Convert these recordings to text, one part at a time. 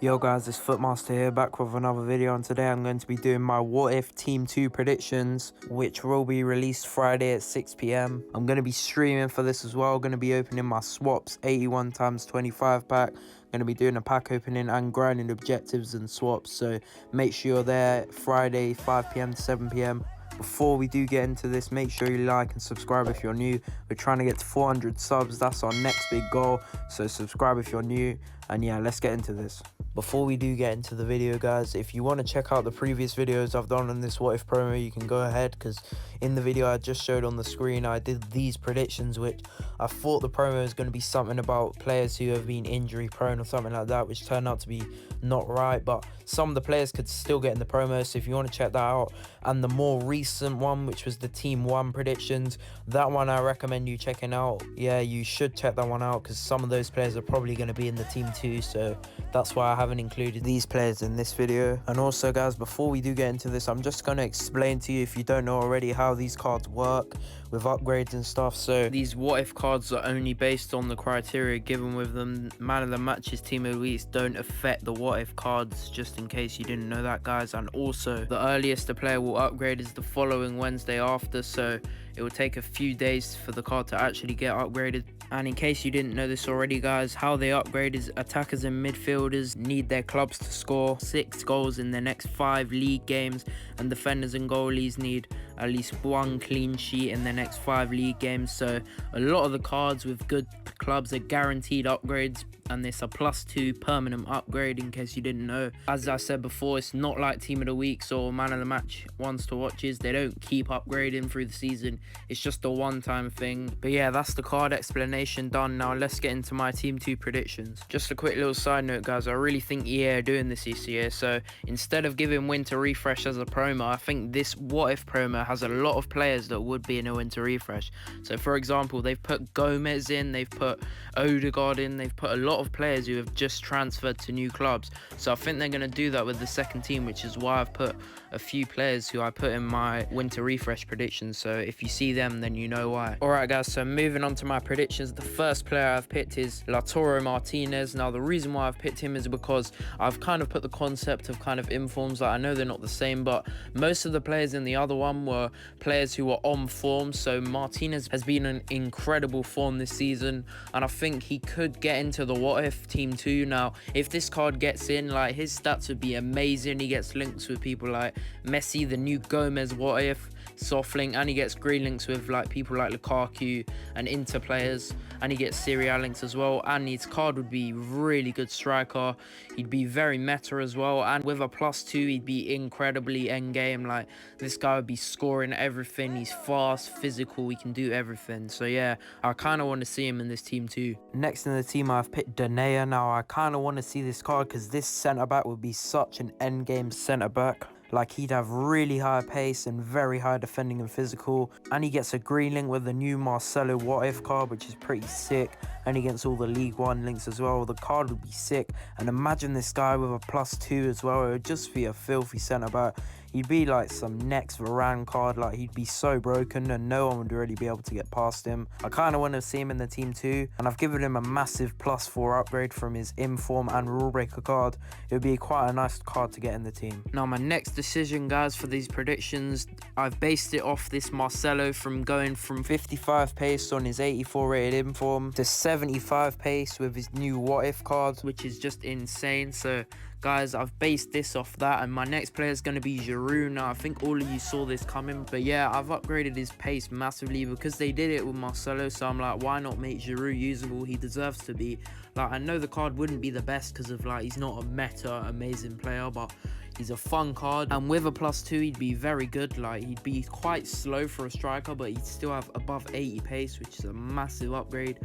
Yo guys, it's Footmaster here, back with another video, and today I'm going to be doing my What If Team 2 predictions, which will be released Friday at 6 PM. I'm going to be streaming for this as well, going to be opening my swaps 81 times 25 pack, going to be doing a pack opening and grinding objectives and swaps, so make sure you're there Friday 5 PM to 7 PM. Before we do get into this, make sure you like and subscribe if you're new. We're trying to get to 400 subs, that's our next big goal, so subscribe if you're new, and yeah, let's get into this. Before we do get into the video, guys, if you want to check out the previous videos I've done on this What If promo, you can go ahead, because in the video I just showed on the screen, I did these predictions, which I thought the promo was going to be something about players who have been injury prone or something like that, which turned out to be not right, but some of the players could still get in the promo, so if you want to check that out. And the more recent one, which was the Team 1 predictions, that one I recommend you checking out. Yeah, you should check that one out, because some of those players are probably going to be in the Team 2, so that's why I haven't included these players in this video. And also, guys, before we do get into this, I'm just going to explain to you, if you don't know already, how these cards work with upgrades and stuff. So these What If cards are only based on the criteria given with them. Man of the matches, team of the weeks don't affect the What If cards, just in case you didn't know that, guys. And also, the earliest the player will upgrade is the following Wednesday after, so it will take a few days for the card to actually get upgraded. And in case you didn't know this already, guys, how they upgrade is attackers and midfielders need their clubs to score 6 goals in their next 5 league games, and defenders and goalies need at least 1 clean sheet in their next 5 league games. So a lot of the cards with good clubs are guaranteed upgrades, and it's a +2 permanent upgrade, in case you didn't know. As I said before, it's not like team of the weeks or man of the match ones to watches. They don't keep upgrading through the season, it's just a one-time thing. But yeah, that's the card explanation done. Now let's get into my Team 2 predictions. Just a quick little side note, guys, I really think EA are doing this year, so instead of giving Winter Refresh as a promo, I think this What If promo has a lot of players that would be in a Winter Refresh. So for example, they've put Gomez in, they've put Odegaard in, they've put a lot of players who have just transferred to new clubs. So I think they're going to do that with the second team, which is why I've put a few players who I put in my Winter Refresh predictions. So if you see them, then you know why. Alright, guys, so moving on to my predictions. The first player I've picked is Lautaro Martinez. Now the reason why I've picked him is because I've kind of put the concept of kind of informs. Like, I know they're not the same, but most of the players in the other one were players who were on form. So Martinez has been in incredible form this season, and I think he could get into the What If Team 2. Now if this card gets in, like, his stats would be amazing. He gets links with people like Messi, the new Gomez What If soft link, and he gets green links with like people like Lukaku and Inter players, and he gets Serie A links as well. And his card would be really good striker, he'd be very meta as well, and with a +2 he'd be incredibly end game. Like, this guy would be scoring everything, he's fast, physical, he can do everything. So yeah, I kind of want to see him in this team too. Next in the team I've picked Danea. Now I kind of want to see this card because this centre back would be such an end game centre back. Like, he'd have really high pace and very high defending and physical, and he gets a green link with the new Marcelo What If card, which is pretty sick, and he gets all the League One links as well. The card would be sick, and imagine this guy with a +2 as well. It would just be a filthy centre back. He'd be like some next Varane card. Like, he'd be so broken and no one would really be able to get past him. I kind of want to see him in the team too, and I've given him a massive +4 upgrade from his Inform and Rule Breaker card. It would be quite a nice card to get in the team. Now my next decision, guys, for these predictions, I've based it off this Marcelo, from going from 55 pace on his 84 rated Inform to 75 pace with his new What If card, which is just insane. So guys, I've based this off that, and my next player is going to be Giroud. Now I think all of you saw this coming, but yeah, I've upgraded his pace massively because they did it with Marcelo, so I'm like, why not make Giroud usable? He deserves to be. Like, I know the card wouldn't be the best because of, like, he's not a meta amazing player, but he's a fun card, and with a +2 he'd be very good. Like, he'd be quite slow for a striker, but he'd still have above 80 pace, which is a massive upgrade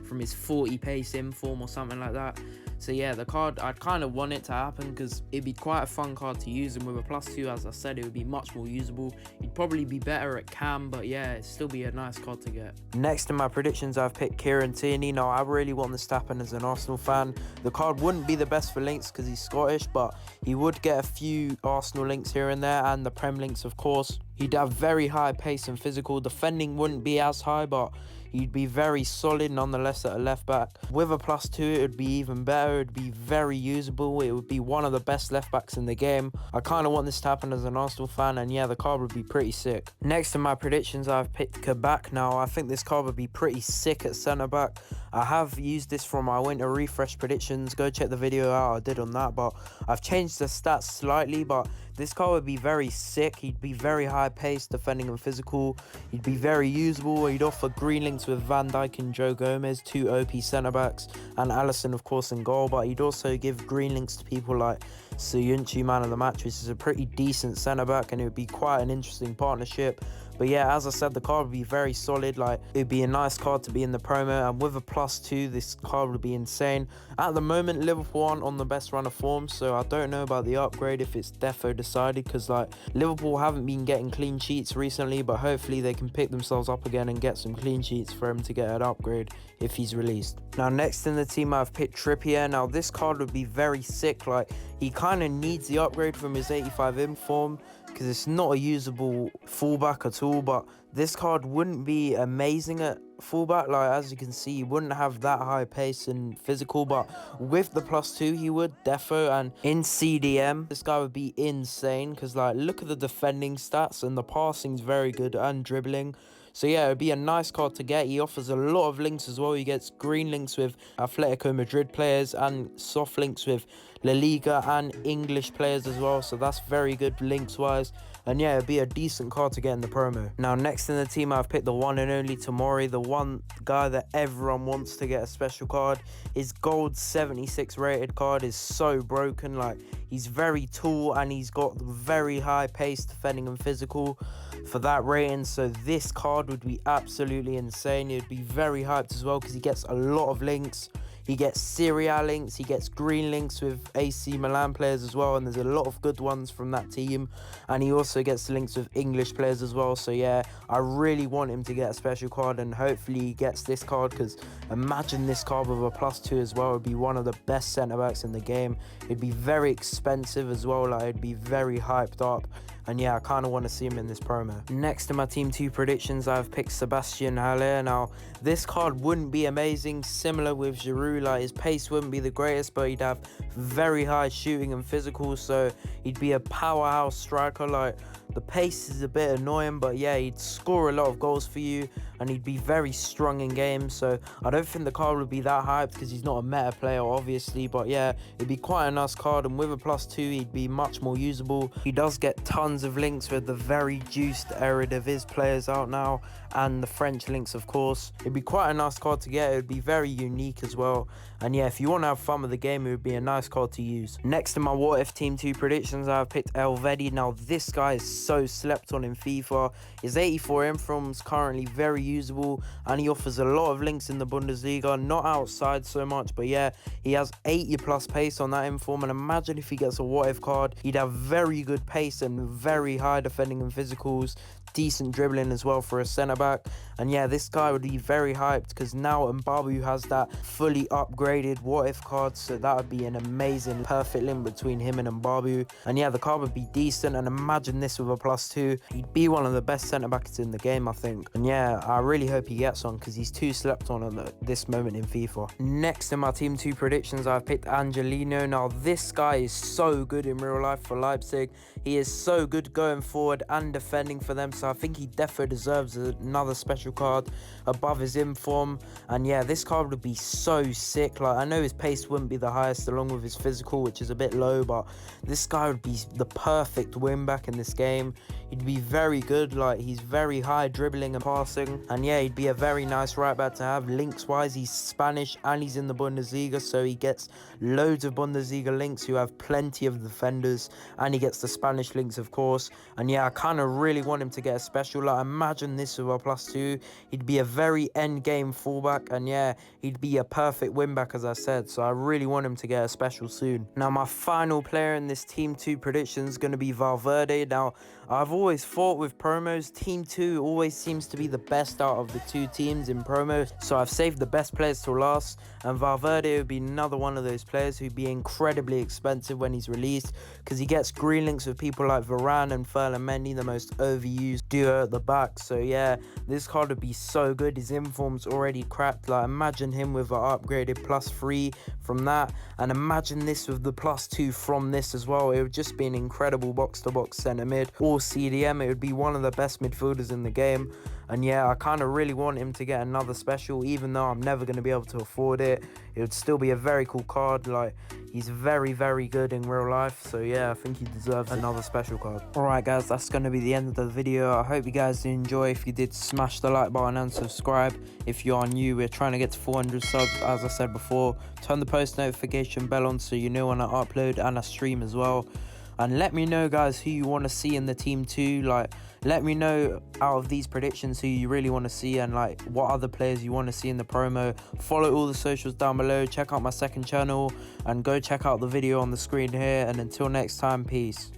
from his 40 pace Inform or something like that. So yeah, the card, I'd kind of want it to happen because it'd be quite a fun card to use, and with a +2, as I said, it would be much more usable. He'd probably be better at cam, but yeah, it'd still be a nice card to get. Next in my predictions, I've picked Kieran Tierney. Now I really want this to happen as an Arsenal fan. The card wouldn't be the best for links because he's Scottish, but he would get a few Arsenal links here and there, and the Prem links, of course. He'd have very high pace and physical. Defending wouldn't be as high, but he'd be very solid nonetheless at a left back. With a +2, it would be even better. It would be very usable. It would be one of the best left backs in the game. I kind of want this to happen as an Arsenal fan, and yeah, the card would be pretty sick. Next in my predictions, I've picked Kabak. Now, I think this card would be pretty sick at centre back. I have used this for my winter refresh predictions. Go check the video out I did on that, but I've changed the stats slightly, but this card would be very sick. He'd be very high paced, defending and physical. He'd be very usable. He'd offer green links with Van Dijk and Joe Gomez, 2 OP centre backs, and Alisson, of course, in goal. But he'd also give green links to people like Soyuncu, man of the match, which is a pretty decent centre back, and it would be quite an interesting partnership. But yeah, as I said, the card would be very solid. Like, it'd be a nice card to be in the promo, and with a +2, this card would be insane. At the moment, Liverpool aren't on the best run of form, so I don't know about the upgrade if it's defo decided, because like Liverpool haven't been getting clean sheets recently, but hopefully they can pick themselves up again and get some clean sheets for him to get an upgrade if he's released. Now, next in the team, I've picked Trippier. Now, this card would be very sick. Like, he kind of needs the upgrade from his 85 in form, because it's not a usable fullback at all. But this card wouldn't be amazing at fullback. Like, as you can see, he wouldn't have that high pace and physical, but with the +2 he would defo. And in CDM, this guy would be insane, because like, look at the defending stats, and the passing's very good, and dribbling. So yeah, it would be a nice card to get. He offers a lot of links as well. He gets green links with Atletico Madrid players, and soft links with La Liga and English players as well. So that's very good links wise. And yeah, it'd be a decent card to get in the promo. Now, next in the team, I've picked the one and only Tomori, the one guy that everyone wants to get a special card. His gold 76 rated card is so broken. Like, he's very tall, and he's got very high pace, defending and physical for that rating. So this card would be absolutely insane. It'd be very hyped as well, because he gets a lot of links. He gets Serie A links, he gets green links with AC Milan players as well, and there's a lot of good ones from that team. And he also gets links with English players as well. So yeah, I really want him to get a special card, and hopefully he gets this card, because imagine this card with a +2 as well. It would be one of the best centre-backs in the game. It'd be very expensive as well. Like, it'd be very hyped up. And yeah, I kind of want to see him in this promo. Next in my Team 2 predictions, I've picked Sebastian Haller. Now, this card wouldn't be amazing, similar with Giroud. Like, his pace wouldn't be the greatest, but he'd have very high shooting and physical, so he'd be a powerhouse striker. Like, the pace is a bit annoying, but yeah, he'd score a lot of goals for you, and he'd be very strong in games. So I don't think the card would be that hyped, because he's not a meta player, obviously. But yeah, it'd be quite a nice card, and with a +2, he'd be much more usable. He does get tons of links with the very juiced Eredivisie players out now, and the French links, of course. It'd be quite a nice card to get. It would be very unique as well. And yeah, if you want to have fun with the game, it would be a nice card to use. Next in my What If Team 2 predictions, I've picked Elvedi. Now, this guy is so slept on in FIFA. His 84 inform's currently very usable, and he offers a lot of links in the Bundesliga, not outside so much, but yeah, he has 80+ pace on that inform. And imagine if he gets a What If card, he'd have very good pace and very high defending and physicals, decent dribbling as well for a centre-back. And yeah, this guy would be very hyped, because now Mbabu has that fully upgraded What If card, so that would be an amazing, perfect link between him and Mbabu. And yeah, the card would be decent, and imagine this with a +2. He'd be one of the best centre-backs in the game, I think. And yeah, I really hope he gets on, because he's too slept on at this moment in FIFA. Next in my Team 2 predictions, I've picked Angelino. Now, this guy is so good in real life for Leipzig. He is so good going forward and defending for them, so I think he definitely deserves another special card above his inform. And yeah, this card would be so sick. Like, I know his pace wouldn't be the highest along with his physical, which is a bit low, but this guy would be the perfect win back in this game. He'd be very good. Like, he's very high dribbling and passing, and yeah, he'd be a very nice right back to have. Links wise, he's Spanish and he's in the Bundesliga, so he gets loads of Bundesliga links who have plenty of defenders, and he gets the Spanish links, of course. And yeah, I kind of really want him to get get a special. Like, imagine this with a +2. He'd be a very end game fullback, and yeah, he'd be a perfect win back, as I said. So I really want him to get a special soon. Now, my final player in this Team 2 prediction is going to be Valverde. Now, I've always thought with promos, Team 2 always seems to be the best out of the two teams in promos. So I've saved the best players till last, and Valverde would be another one of those players who'd be incredibly expensive when he's released, because he gets green links with people like Varane and Mendy, the most overused duo at the back. So yeah, this card would be so good. His inform's already cracked. Like, imagine him with an upgraded +3 from that, and imagine this with the +2 from this as well. It would just be an incredible box-to-box centre mid or CDM. It would be one of the best midfielders in the game. And yeah, I kind of really want him to get another special, even though I'm never going to be able to afford it. It would still be a very cool card. Like, he's very, very good in real life. So yeah, I think he deserves another special card. Alright guys, that's going to be the end of the video. I hope you guys did enjoy. If you did, smash the like button and subscribe. If you are new, we're trying to get to 400 subs, as I said before. Turn the post notification bell on so you know when I upload and I stream as well. And let me know, guys, who you want to see in the Team 2. Like, let me know out of these predictions who you really want to see, and like what other players you want to see in the promo. Follow all the socials down below. Check out my second channel and go check out the video on the screen here. And until next time, peace.